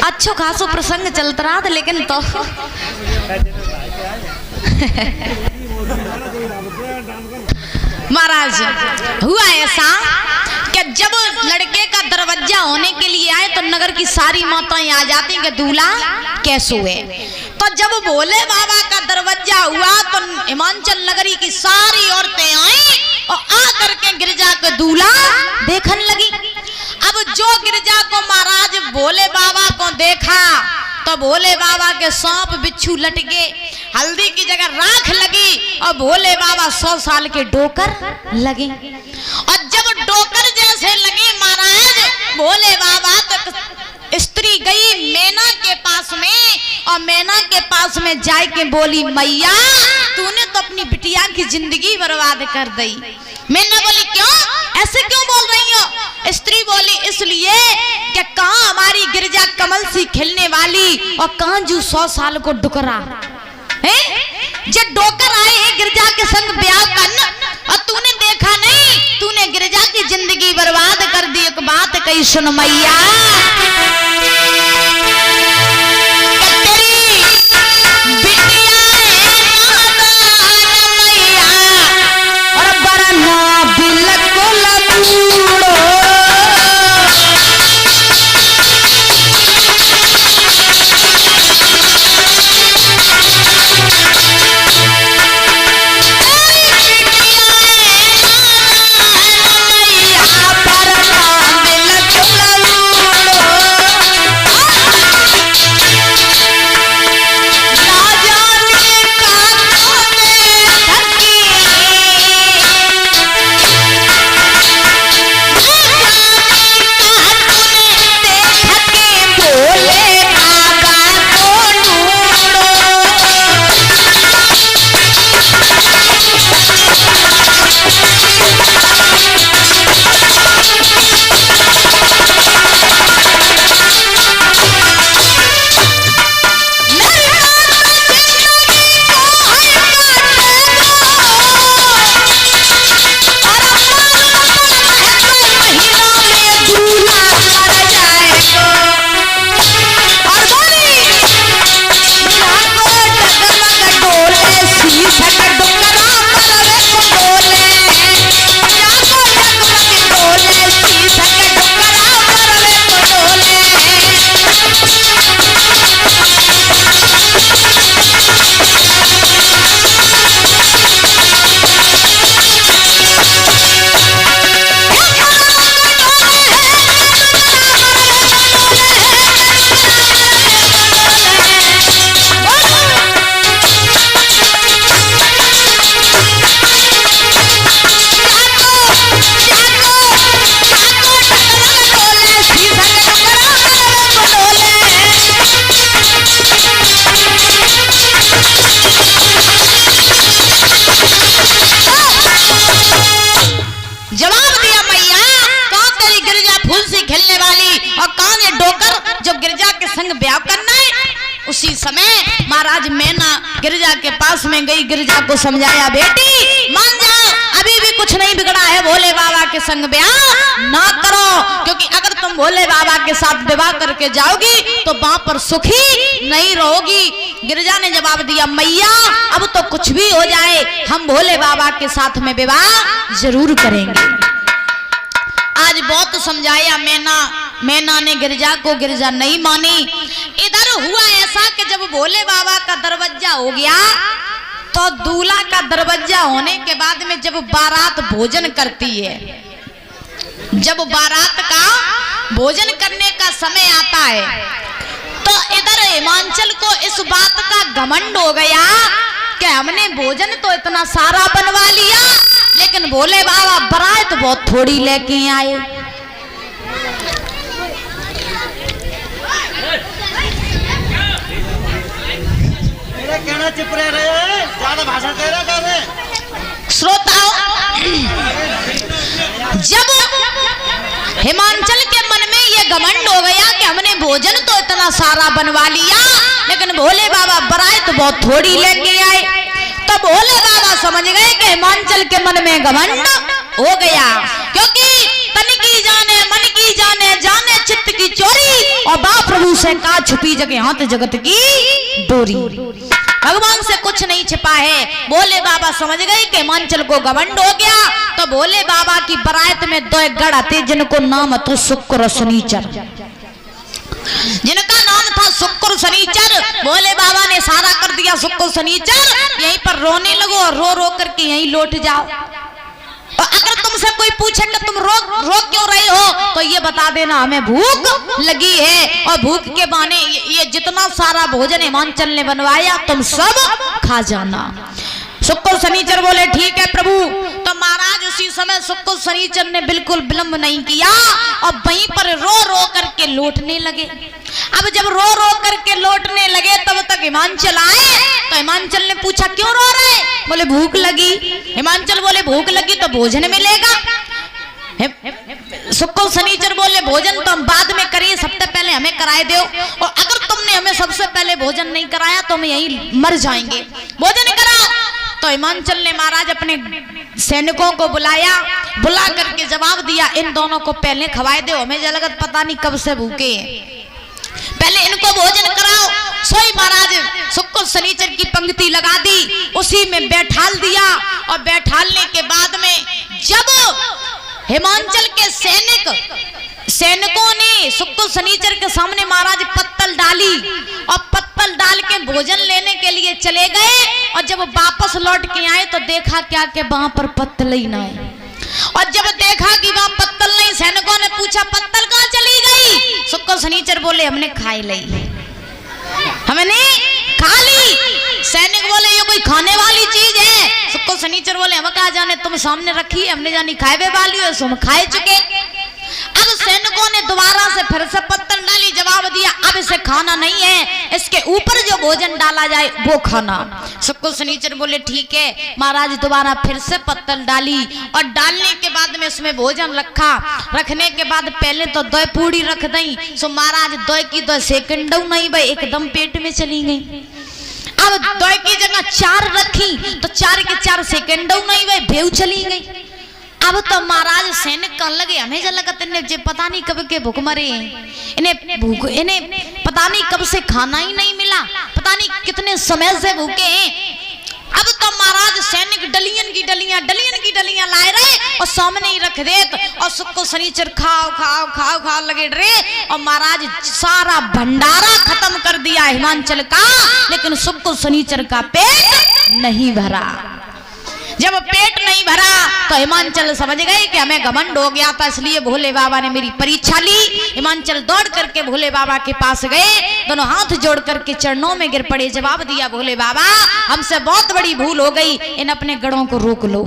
अच्छो खासो प्रसंग चलता रहा था, लेकिन तो महाराज हुआ ऐसा कि जब लड़के का दरवाजा होने के लिए आए तो नगर की सारी माताएं आ जाती कि दूल्हा कैसे हुए। तो जब भोले बाबा का दरवाजा हुआ तो हिमांचल नगरी की सारी औरतें आई और आकर के गिरजा के दूल्हा देखने लगी। अब जो गिरजा को महाराज भोले बाबा को देखा तो भोले बाबा के सांप बिच्छू लटके, हल्दी की जगह राख लगी और भोले बाबा 100 साल के डोकर लगे। और जब डोकर जैसे लगे महाराज भोले बाबा तक स्त्री गई मैना के पास में और मैना के पास में जाए के बोली, मैया तूने तो अपनी बिटिया की जिंदगी बर्बाद कर दी। मैना बोली क्यों, ऐसे क्यों बोल रही हो? स्त्री बोली इसलिए कि कहां हमारी गिरजा कमल सी खिलने वाली और कहां जो 100 साल को डुकरा है। जब डोकर आए हैं गिरजा के संग ब्याह करना और तूने देखा नहीं, तूने गिरजा की जिंदगी बर्बाद कर दी। एक बात कही सुन मैया, उसी समय महाराज मैना गिरजा के पास में गई, गिरजा को समझाया बेटी मान जाओ, अभी भी कुछ नहीं बिगड़ा है, भोले बाबा के संग ब्याह ना करो, क्योंकि अगर तुम भोले बाबा के साथ विवाह करके जाओगी तो वहां पर सुखी नहीं रहोगी। गिरजा ने जवाब दिया मैया अब तो कुछ भी हो जाए हम भोले बाबा के साथ में विवाह जरूर करेंगे। आज बहुत समझाया मैना ने गिरजा को, गिरजा नहीं मानी। इधर हुआ ऐसा कि जब भोले बाबा का दरवाजा हो गया तो दूल्हा का दरवाजा होने के बाद में जब बारात भोजन करती है, जब बारात का भोजन करने का समय आता है तो इधर हिमांचल को इस बात का घमंड हो गया कि हमने भोजन तो इतना सारा बनवा लिया लेकिन भोले बाबा बारात बहुत थोड़ी लेके आए। कहना चुप रहे, ज्यादा भाषण कह रहे। श्रोताओं, जब हिमांचल के मन में ये घमंड हो गया कि हमने भोजन तो इतना सारा बनवा लिया लेकिन भोले बाबा बारात बहुत थोड़ी लेके आए, तो भोले बाबा समझ गए कि हिमांचल के मन में घमंड हो गया, क्योंकि तन की जाने मन की की जाने जाने चित्त की चोरी, और बा प्रभु से का छुपी जगह हाथ जगत की डोरी। भगवान से कुछ नहीं छिपा है। भोले बाबा समझ गए कि हिमांचल को घमंड हो गया, तो भोले बाबा की बरात में 2 गढ़ आते जिनको नाम तो शुक्र शनिचर, जिनका नाम था शुक्र शनिचर। भोले बाबा ने सारा कर दिया शुक्र शनिचर, यहीं पर रोने लगो और रो रो करके यहीं लौट जाओ। और अगर तुमसे कोई पूछे कि तुम रो क्यों रहे हो, तो ये बता देना हमें भूख लगी है, और भूख के बहाने ये जितना सारा भोजन हिमांचल ने बनवाया तुम सब खा जाना। शुक्र शनिचर बोले ठीक है प्रभु। तो महाराज उसी समय शुक्र शनिचर ने बिल्कुल विलंब नहीं किया और वहीं पर रो रो करके लौटने लगे। अब जब रो रो करके लौटने लगे तब तक हिमांचल आए, तो हिमांचल ने पूछा क्यों रो रहे? बोले भूख लगी। हिमांचल बोले भूख लगी तो भोजन मिलेगा। शुक्र शनिचर बोले भोजन तो हम बाद में करिए, सबसे पहले हमें कराए दो, और अगर तुमने हमें सबसे पहले भोजन नहीं कराया तो हम यहीं मर जाएंगे, भोजन कराओ। तो हिमांचल ने महाराज अपने सैनिकों को बुलाया, बुला करके जवाब दिया इन दोनों को पहले खवाए दो, हमें जगत पता नहीं कब से भूखे हैं, पहले इनको भोजन कराओ। सोई महाराज शुक्र शनिचर की पंक्ति लगा दी, उसी में बैठाल दिया, और बैठालने के बाद में जब हिमांचल के सैनिकों ने शुक्र शनिचर के सामने महाराज पत्तल डाली, और पत्तल डाल के भोजन लेने के लिए चले गए, और जब वापस लौट के आए तो देखा क्या कि वहां पर पत्तल ही ना है। और जब देखा कि वहां पत्तल नहीं, सैनिकों ने पूछा पत्तल कहाँ चली गई? शुक्र शनिचर बोले हमने खाई ली, हमने खा ली। सैनिक बोले ये कोई खाने वाली चीज है? शुक्र शनिचर बोले हम कहा जाने, तुम सामने रखी है, हमने जानी खाए वाली है, हम खाए चुके। अब सैनिकों ने दोबारा से फिर से पत्तल डाली, जवाब दिया अब इसे खाना नहीं है, इसके ऊपर जो भोजन डाला जाए वो खाना। शुक्र शनिचर बोले ठीक है। महाराज दोबारा फिर से पत्तल डाली, और डालने के बाद में उसमें भोजन रखा। रखने के बाद पहले तो 2 पूड़ी रख दी, सो महाराज 2 की 2 सेकंड नहीं भाई एकदम पेट में चली गई। अब 2 की जगह 4 रखी, तो 4 के 4 सेकंड नहीं भाई भेव चली गई। अब तो महाराज सैनिक कहने लगे हमें जल लगत इन्हें पता नहीं कब के भूख मरे, इन्हें पता नहीं कब से खाना ही नहीं मिला, पता नहीं कितने समय से भूखे हैं। अब तो महाराज सैनिक डलियन की डलियां लाए रहे और सामने ही रख देत, और शुक्र शनिचर खाओ लगे रहे, और महाराज सारा भंडारा खत्म कर दिया हिमांचल का, लेकिन शुक्र शनिचर का पेट नहीं भरा। जब पेट नहीं भरा तो हिमांचल समझ गए कि हमें घमंड हो गया था, इसलिए भोले बाबा ने मेरी परीक्षा ली। हिमांचल दौड़ करके भोले बाबा के पास गए, दोनों हाथ जोड़ करके चरणों में गिर पड़े। जवाब दिया भोले बाबा हमसे बहुत बड़ी भूल हो गई, इन अपने गढ़ों को रोक लो,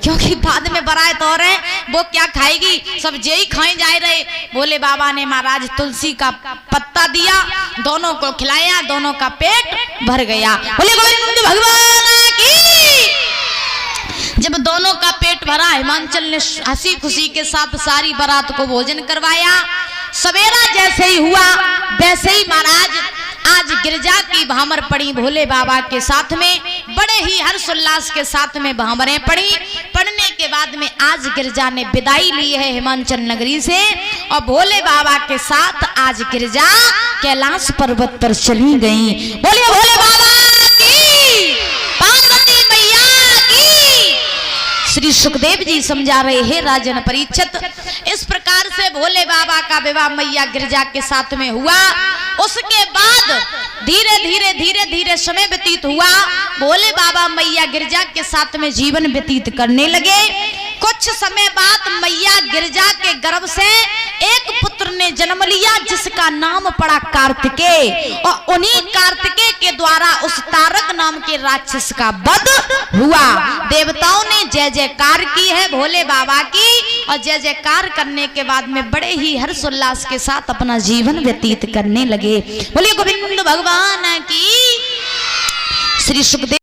क्योंकि बाद में बारात और है, वो क्या खाएगी, सब जेई खाए जा रहे। भोले बाबा ने महाराज तुलसी का पत्ता दिया, दोनों को खिलाया, दोनों का पेट भर गया। बोले गोविंद भगवान की। जब दोनों का पेट भरा, हिमांचल ने हंसी खुशी के साथ सारी बारात को भोजन करवाया। सवेरा जैसे ही हुआ वैसे ही महाराज आज गिरजा की भामर पड़ी भोले बाबा के साथ में, बड़े ही हर्षोल्लास के साथ में भामरें पड़ी। पढ़ने के बाद में आज गिरजा ने विदाई ली है हिमांचल नगरी से, और भोले बाबा के साथ आज गिरजा कैलाश पर्वत पर चली गई। बोलिए भोले बाबा की, पार्वती मैया की। श्री सुखदेव जी समझा रहे हैं राजन परीक्षित, इस प्रकार से भोले बाबा का विवाह मैया गिरजा के साथ में हुआ। उसके बाद धीरे धीरे समय व्यतीत हुआ, भोले बाबा मैया गिरजा के साथ में जीवन व्यतीत करने लगे। कुछ समय बाद मैया गिरजा के गर्भ से एक पुत्र ने जन्म लिया, जिसका नाम पड़ा कार्तिकेय, और उन्हीं कार्तिकेय के द्वारा उस तारक नाम के राक्षस का वध हुआ। देवताओं ने जय जयकार की है भोले बाबा की, और जय जयकार करने के बाद में बड़े ही हर्षोल्लास के साथ अपना जीवन व्यतीत करने लगे। बोलिए गोविंद भगवान की। श्री सुखदेव